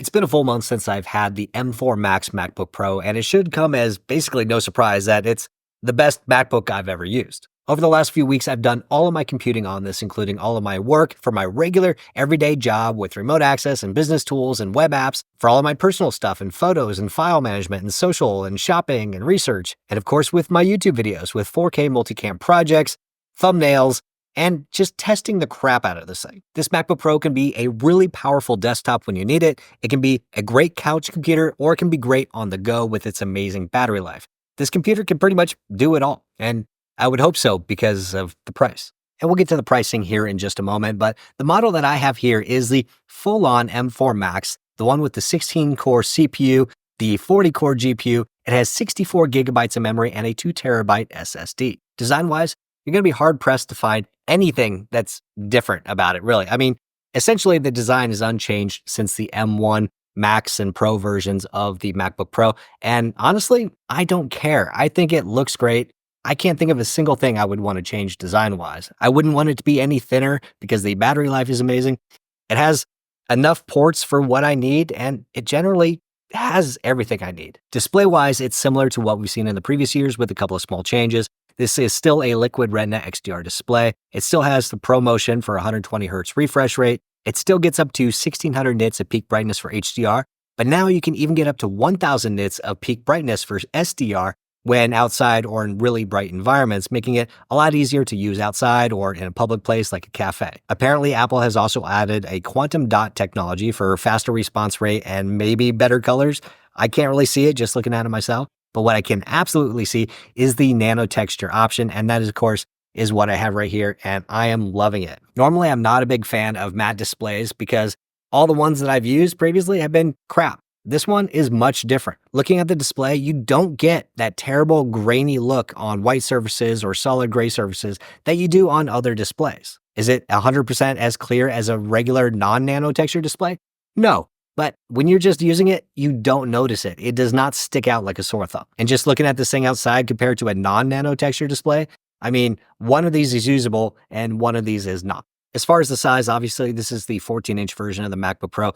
It's been a full month since I've had the M4 Max MacBook Pro, and it should come as basically no surprise that it's the best MacBook I've ever used. Over the last few weeks, I've done all of my computing on this, including all of my work for my regular everyday job with remote access and business tools and web apps, for all of my personal stuff and photos and file management and social and shopping and research, and of course with my YouTube videos with 4K multicam projects, thumbnails, and just testing the crap out of this thing. This MacBook Pro can be a really powerful desktop when you need it. It can be a great couch computer, or it can be great on the go with its amazing battery life. This computer can pretty much do it all, and I would hope so because of the price. And we'll get to the pricing here in just a moment, but the model that I have here is the full-on M4 Max, the one with the 16-core CPU, the 40-core GPU. It has 64 gigabytes of memory and a 2 terabyte SSD. Design-wise, you're going to be hard-pressed to find anything that's different about it, really. I mean, essentially, the design is unchanged since the M1 Max and Pro versions of the MacBook Pro. And honestly, I don't care. I think it looks great. I can't think of a single thing I would want to change design-wise. I wouldn't want it to be any thinner because the battery life is amazing. It has enough ports for what I need, and it generally has everything I need. Display-wise, it's similar to what we've seen in the previous years with a couple of small changes. This is still a liquid Retina XDR display. It still has the ProMotion for 120 Hz refresh rate. It still gets up to 1600 nits of peak brightness for HDR, but now you can even get up to 1000 nits of peak brightness for SDR when outside or in really bright environments, making it a lot easier to use outside or in a public place like a cafe. Apparently, Apple has also added a quantum dot technology for faster response rate and maybe better colors. I can't really see it just looking at it myself, but what I can absolutely see is the nano texture option, and that is, of course, is what I have right here, and I am loving it. Normally, I'm not a big fan of matte displays because all the ones that I've used previously have been crap. This one is much different. Looking at the display, you don't get that terrible grainy look on white surfaces or solid gray surfaces that you do on other displays. Is it 100% as clear as a regular non-nano texture display? No. But when you're just using it, you don't notice it. It does not stick out like a sore thumb. And just looking at this thing outside compared to a non-nano texture display, I mean, one of these is usable and one of these is not. As far as the size, obviously, this is the 14-inch version of the MacBook Pro.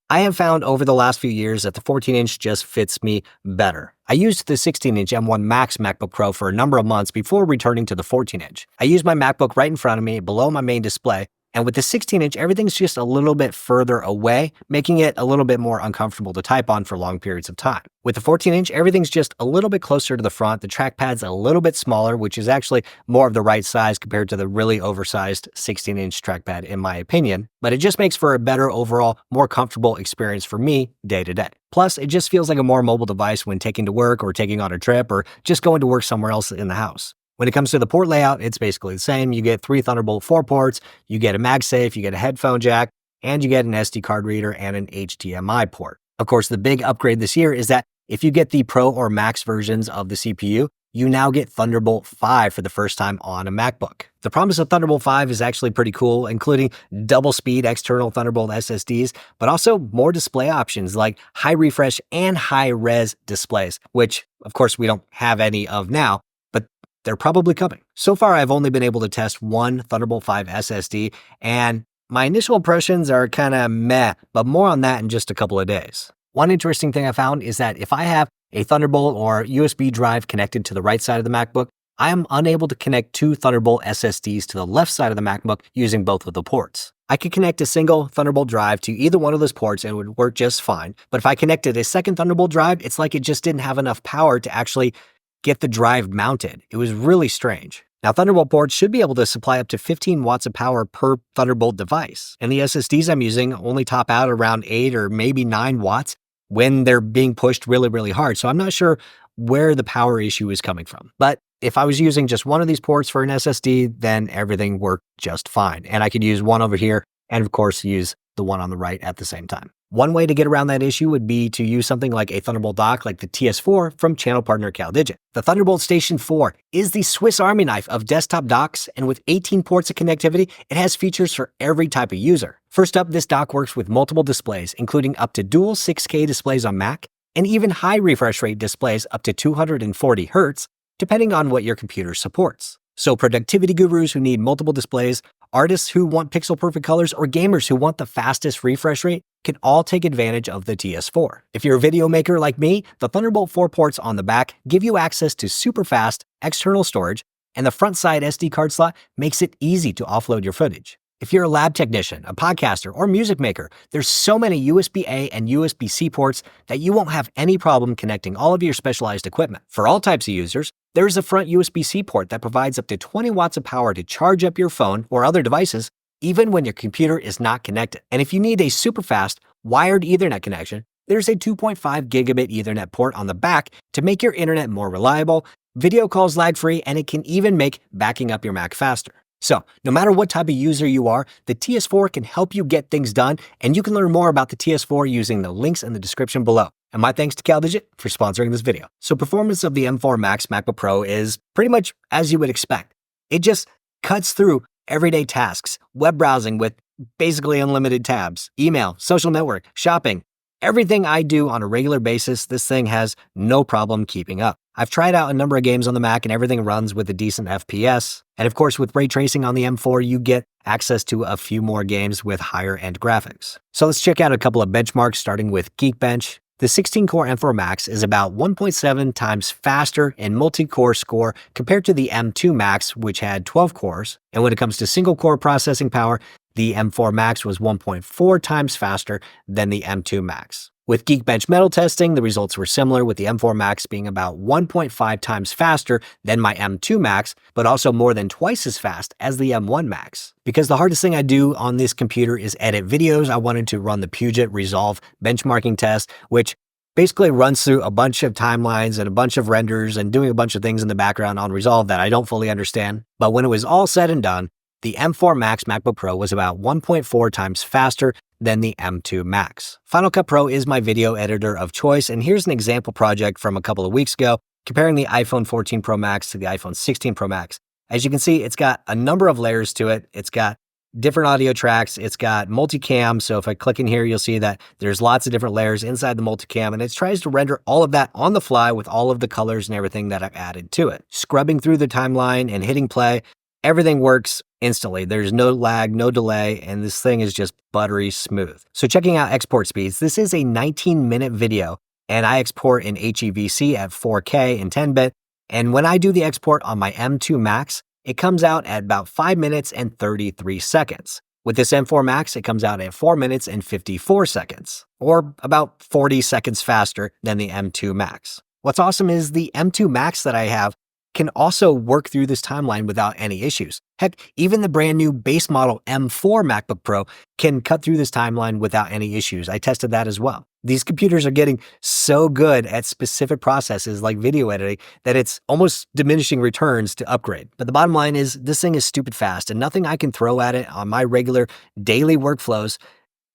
I have found over the last few years that the 14-inch just fits me better. I used the 16-inch M1 Max MacBook Pro for a number of months before returning to the 14-inch. I used my MacBook right in front of me below my main display, and with the 16-inch, everything's just a little bit further away, making it a little bit more uncomfortable to type on for long periods of time. With the 14-inch, everything's just a little bit closer to the front. The trackpad's a little bit smaller, which is actually more of the right size compared to the really oversized 16-inch trackpad, in my opinion. But it just makes for a better overall, more comfortable experience for me day to day. Plus, it just feels like a more mobile device when taking to work or taking on a trip or just going to work somewhere else in the house. When it comes to the port layout, it's basically the same. You get 3 Thunderbolt 4 ports, you get a MagSafe, you get a headphone jack, and you get an SD card reader and an HDMI port. Of course, the big upgrade this year is that if you get the Pro or Max versions of the CPU, you now get Thunderbolt 5 for the first time on a MacBook. The promise of Thunderbolt 5 is actually pretty cool, including double-speed external Thunderbolt SSDs, but also more display options like high refresh and high-res displays, which, of course, we don't have any of now, but they're probably coming. So far, I've only been able to test one Thunderbolt 5 SSD, and my initial impressions are kind of meh, but more on that in just a couple of days. One interesting thing I found is that if I have a Thunderbolt or USB drive connected to the right side of the MacBook, I am unable to connect 2 Thunderbolt SSDs to the left side of the MacBook using both of the ports. I could connect a single Thunderbolt drive to either one of those ports and it would work just fine, but if I connected a second Thunderbolt drive, it's like it just didn't have enough power to actually get the drive mounted. It was really strange. Now, Thunderbolt ports should be able to supply up to 15 watts of power per Thunderbolt device, and the SSDs I'm using only top out around 8 or maybe 9 watts when they're being pushed really, really hard. So I'm not sure where the power issue is coming from. But if I was using just one of these ports for an SSD, then everything worked just fine. And I could use one over here and, of course, use the one on the right at the same time. One way to get around that issue would be to use something like a Thunderbolt dock like the TS4 from channel partner CalDigit. The Thunderbolt Station 4 is the Swiss Army knife of desktop docks, and with 18 ports of connectivity, it has features for every type of user. First up, this dock works with multiple displays, including up to dual 6K displays on Mac, and even high refresh rate displays up to 240 Hz, depending on what your computer supports. So productivity gurus who need multiple displays Artists who want pixel-perfect colors or gamers who want the fastest refresh rate can all take advantage of the TS4. If you're a video maker like me, the Thunderbolt 4 ports on the back give you access to super fast external storage, and the front side SD card slot makes it easy to offload your footage. If you're a lab technician, a podcaster, or music maker, there's so many USB-A and USB-C ports that you won't have any problem connecting all of your specialized equipment. For all types of users, there's a front USB-C port that provides up to 20 watts of power to charge up your phone or other devices, even when your computer is not connected. And if you need a super fast wired Ethernet connection, there's a 2.5 gigabit Ethernet port on the back to make your internet more reliable, video calls lag-free, and it can even make backing up your Mac faster. So, no matter what type of user you are, the TS4 can help you get things done, and you can learn more about the TS4 using the links in the description below. And my thanks to CalDigit for sponsoring this video. So, performance of the M4 Max MacBook Pro is pretty much as you would expect. It just cuts through everyday tasks, web browsing with basically unlimited tabs, email, social network, shopping. Everything I do on a regular basis, this thing has no problem keeping up. I've tried out a number of games on the Mac and everything runs with a decent FPS. And of course, with ray tracing on the M4, you get access to a few more games with higher end graphics. So let's check out a couple of benchmarks, starting with Geekbench. The 16-core M4 Max is about 1.7 times faster in multi-core score compared to the M2 Max, which had 12 cores. And when it comes to single-core processing power, the M4 Max was 1.4 times faster than the M2 Max. With Geekbench metal testing, the results were similar, with the M4 Max being about 1.5 times faster than my M2 Max, but also more than twice as fast as the M1 Max. Because the hardest thing I do on this computer is edit videos, I wanted to run the Puget Resolve benchmarking test, which basically runs through a bunch of timelines and a bunch of renders and doing a bunch of things in the background on Resolve that I don't fully understand. But when it was all said and done, the M4 Max MacBook Pro was about 1.4 times faster than the M2 Max. Final Cut Pro is my video editor of choice, and here's an example project from a couple of weeks ago, comparing the iPhone 14 Pro Max to the iPhone 16 Pro Max. As you can see, it's got a number of layers to it. It's got different audio tracks. It's got multicam. So if I click in here, you'll see that there's lots of different layers inside the multicam, and it tries to render all of that on the fly with all of the colors and everything that I've added to it. Scrubbing through the timeline and hitting play, everything works instantly. There's no lag, no delay, and this thing is just buttery smooth. So checking out export speeds, this is a 19-minute video, and I export in HEVC at 4K in 10-bit, and when I do the export on my M2 Max, it comes out at about 5 minutes and 33 seconds. With this M4 Max, it comes out at 4 minutes and 54 seconds, or about 40 seconds faster than the M2 Max. What's awesome is the M2 Max that I have can also work through this timeline without any issues. Heck, even the brand new base model M4 MacBook Pro can cut through this timeline without any issues. I tested that as well. These computers are getting so good at specific processes like video editing that it's almost diminishing returns to upgrade. But the bottom line is this thing is stupid fast, and nothing I can throw at it on my regular daily workflows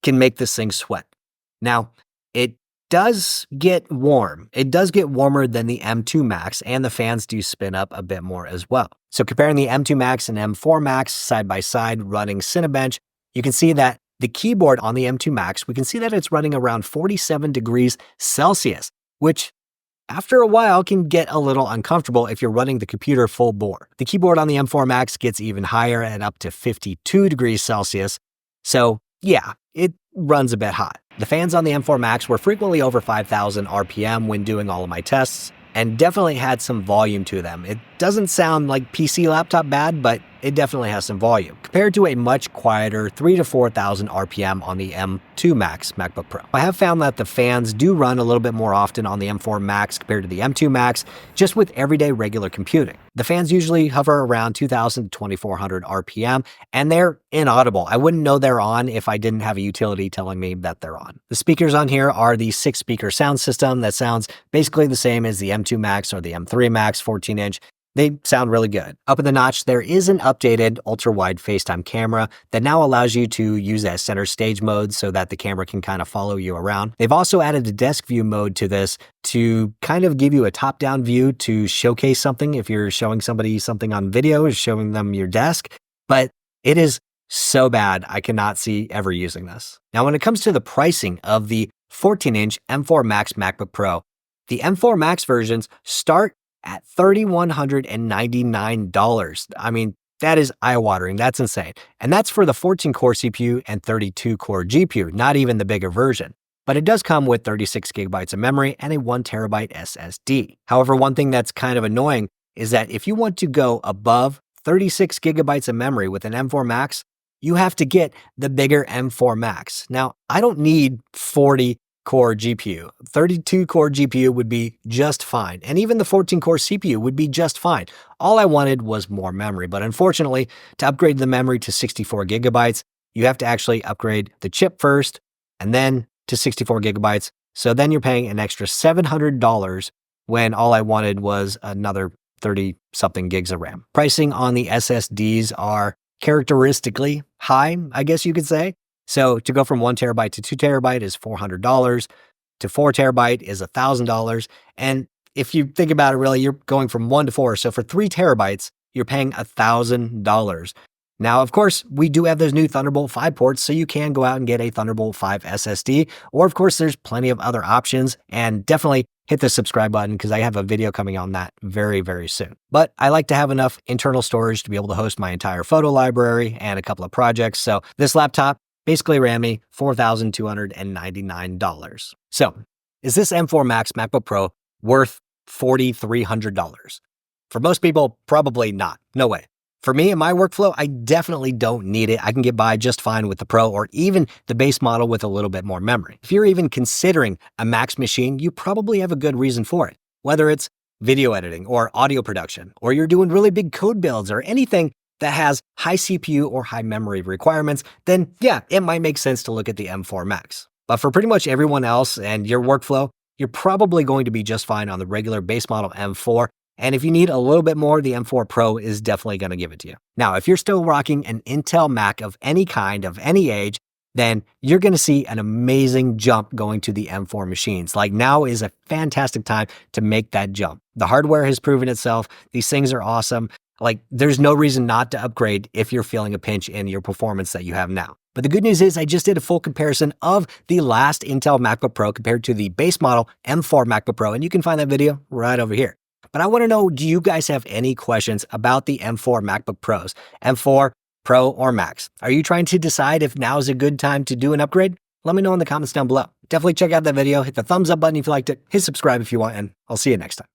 can make this thing sweat. Now, it does get warm. It does get warmer than the M2 Max, and the fans do spin up a bit more as well. So comparing the M2 Max and M4 Max side by side running Cinebench, you can see that the keyboard on the M2 Max, we can see that it's running around 47 degrees Celsius, which after a while can get a little uncomfortable if you're running the computer full bore. The keyboard on the M4 Max gets even higher at up to 52 degrees Celsius. So yeah, it runs a bit hot. The fans on the M4 Max were frequently over 5,000 RPM when doing all of my tests, and definitely had some volume to them. It doesn't sound like PC laptop bad, but it definitely has some volume, compared to a much quieter 3,000 to 4,000 RPM on the M2 Max MacBook Pro. I have found that the fans do run a little bit more often on the M4 Max compared to the M2 Max, just with everyday regular computing. The fans usually hover around 2,000 to 2,400 RPM, and they're inaudible. I wouldn't know they're on if I didn't have a utility telling me that they're on. The speakers on here are the 6-speaker sound system that sounds basically the same as the M2 Max or the M3 Max 14-inch. They sound really good. Up in the notch, there is an updated ultra-wide FaceTime camera that now allows you to use that center stage mode so that the camera can kind of follow you around. They've also added a desk view mode to this to kind of give you a top-down view to showcase something if you're showing somebody something on video or showing them your desk. But it is so bad, I cannot see ever using this. Now, when it comes to the pricing of the 14-inch M4 Max MacBook Pro, the M4 Max versions start at $3,199. I mean, That is eye-watering. That's insane. And that's for the 14-core CPU and 32-core GPU, not even the bigger version. But it does come with 36 gigabytes of memory and a 1 terabyte SSD. However, one thing that's kind of annoying is that if you want to go above 36 gigabytes of memory with an M4 Max, you have to get the bigger M4 Max. Now, I don't need 40-core GPU. 32-core GPU would be just fine. And even the 14-core CPU would be just fine. All I wanted was more memory. But unfortunately, to upgrade the memory to 64 gigabytes, you have to actually upgrade the chip first and then to 64 gigabytes. So then you're paying an extra $700 when all I wanted was another 30-something gigs of RAM. Pricing on the SSDs are characteristically high, I guess you could say. So to go from 1 terabyte to 2 terabyte is $400, to 4 terabyte is $1,000. And if you think about it, really, you're going from 1 to 4. So for 3 terabytes, you're paying $1,000. Now, of course, we do have those new Thunderbolt 5 ports, so you can go out and get a Thunderbolt 5 SSD. Or, of course, there's plenty of other options. And definitely hit the subscribe button because I have a video coming on that very, very soon. But I like to have enough internal storage to be able to host my entire photo library and a couple of projects. So this laptop basically ran me $4,299. So is this M4 Max MacBook Pro worth $4,300? For most people, probably not. No way. For me and my workflow, I definitely don't need it. I can get by just fine with the Pro or even the base model with a little bit more memory. If you're even considering a Max machine, you probably have a good reason for it. Whether it's video editing or audio production, or you're doing really big code builds or anything that has high CPU or high memory requirements, then yeah, it might make sense to look at the M4 Max. But for pretty much everyone else and your workflow, you're probably going to be just fine on the regular base model M4. And if you need a little bit more, the M4 Pro is definitely going to give it to you. Now, if you're still rocking an Intel Mac of any kind, of any age, then you're going to see an amazing jump going to the M4 machines. Like now is a fantastic time to make that jump. The hardware has proven itself. These things are awesome. Like there's no reason not to upgrade if you're feeling a pinch in your performance that you have now. But the good news is I just did a full comparison of the last Intel MacBook Pro compared to the base model M4 MacBook Pro. And you can find that video right over here. But I want to know, do you guys have any questions about the M4 MacBook Pros, M4 Pro or Max? Are you trying to decide if now is a good time to do an upgrade? Let me know in the comments down below. Definitely check out that video, hit the thumbs up button if you liked it, hit subscribe if you want, and I'll see you next time.